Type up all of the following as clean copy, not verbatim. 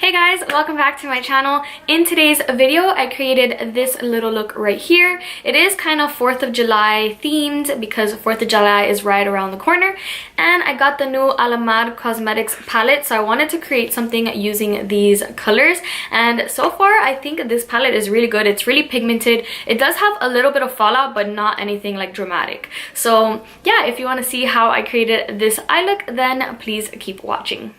Hey guys, welcome back to my channel. In today's video, I created this little look right here. It is kind of 4th of July themed because 4th of July is right around the corner. And I got the new Alamar Cosmetics palette, so I wanted to create something using these colors. And so far, I think this palette is really good. It's really pigmented. It does have a little bit of fallout, but not anything like dramatic. So yeah, if you want to see how I created this eye look, then please keep watching.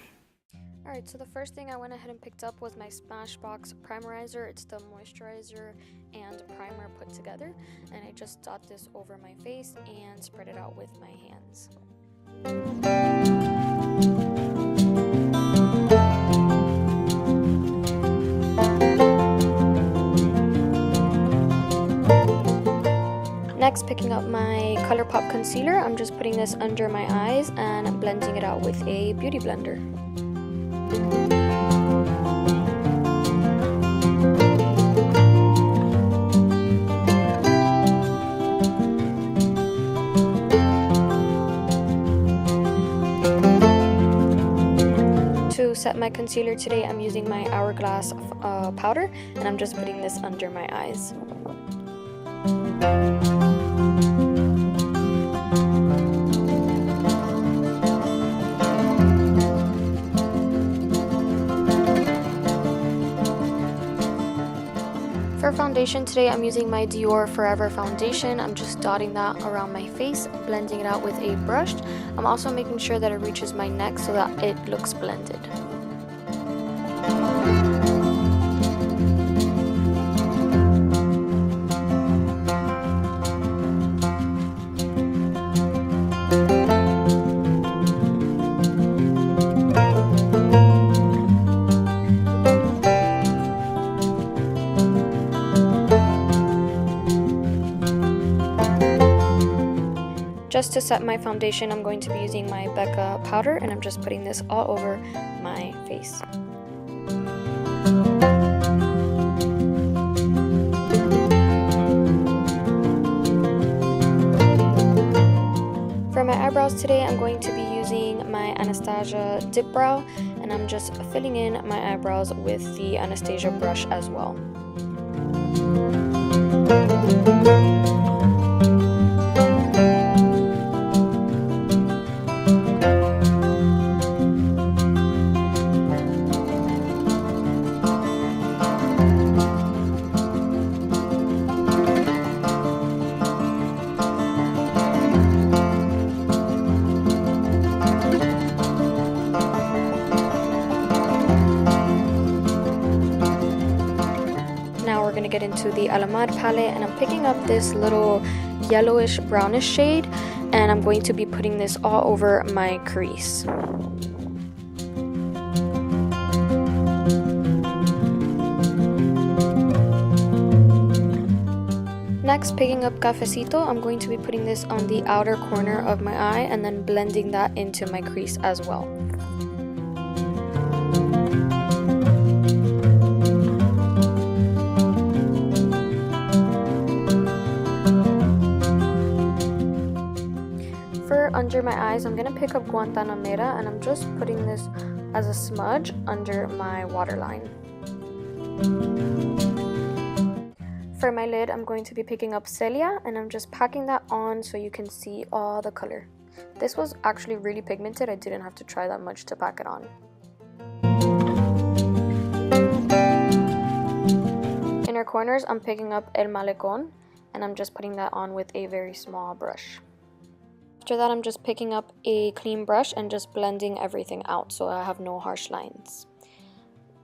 Alright, so the first thing I went ahead and picked up was my Smashbox Primerizer. It's the moisturizer and primer put together. And I just dot this over my face and spread it out with my hands. Next, picking up my Colourpop Concealer, I'm just putting this under my eyes and blending it out with a beauty blender. To set my concealer today, I'm using my Hourglass powder, and I'm just putting this under my eyes. For foundation today, I'm using my Dior Forever foundation. I'm just dotting that around my face, blending it out with a brush. I'm also making sure that it reaches my neck so that it looks blended. Just to set my foundation, I'm going to be using my Becca powder, and I'm just putting this all over my face. For my eyebrows today, I'm going to be using my Anastasia Dipbrow, and I'm just filling in my eyebrows with the Anastasia brush as well. Get into the Alamar palette, and I'm picking up this little yellowish brownish shade, and I'm going to be putting this all over my crease. Next, picking up Cafecito, I'm going to be putting this on the outer corner of my eye and then blending that into my crease as well. Under my eyes, I'm going to pick up Guantanamera, and I'm just putting this as a smudge under my waterline. For my lid, I'm going to be picking up Celia, and I'm just packing that on so you can see all the color. This was actually really pigmented. I didn't have to try that much to pack it on. Inner corners, I'm picking up El Malecón, and I'm just putting that on with a very small brush. After that, I'm just picking up a clean brush and just blending everything out so I have no harsh lines.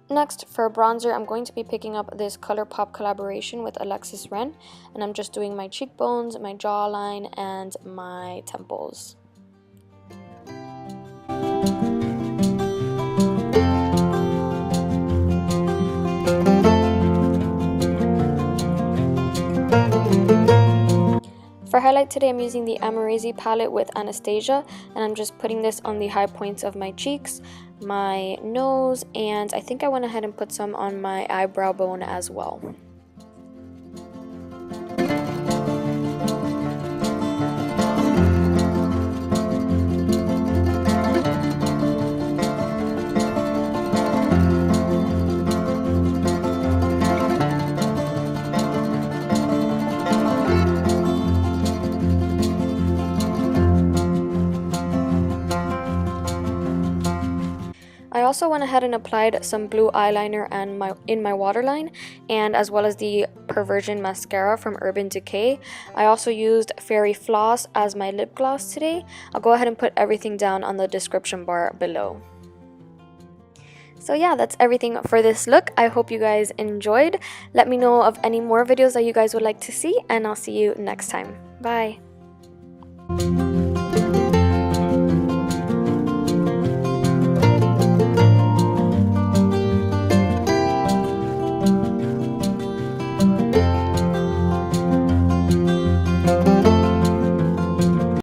Next, for bronzer, I'm going to be picking up this Colourpop collaboration with Alexis, and I'm just doing my cheekbones, my jawline, and my temples. For highlight today, I'm using the Amrezy palette with Anastasia, and I'm just putting this on the high points of my cheeks, my nose, and I think I went ahead and put some on my eyebrow bone as well. I also went ahead and applied some blue eyeliner and in my waterline, and as well as the Perversion mascara from Urban Decay. I also used Fairy Floss as my lip gloss today. I'll go ahead and put everything down on the description bar below. So yeah, that's everything for this look. I hope you guys enjoyed. Let me know of any more videos that you guys would like to see, and I'll see you next time. Bye!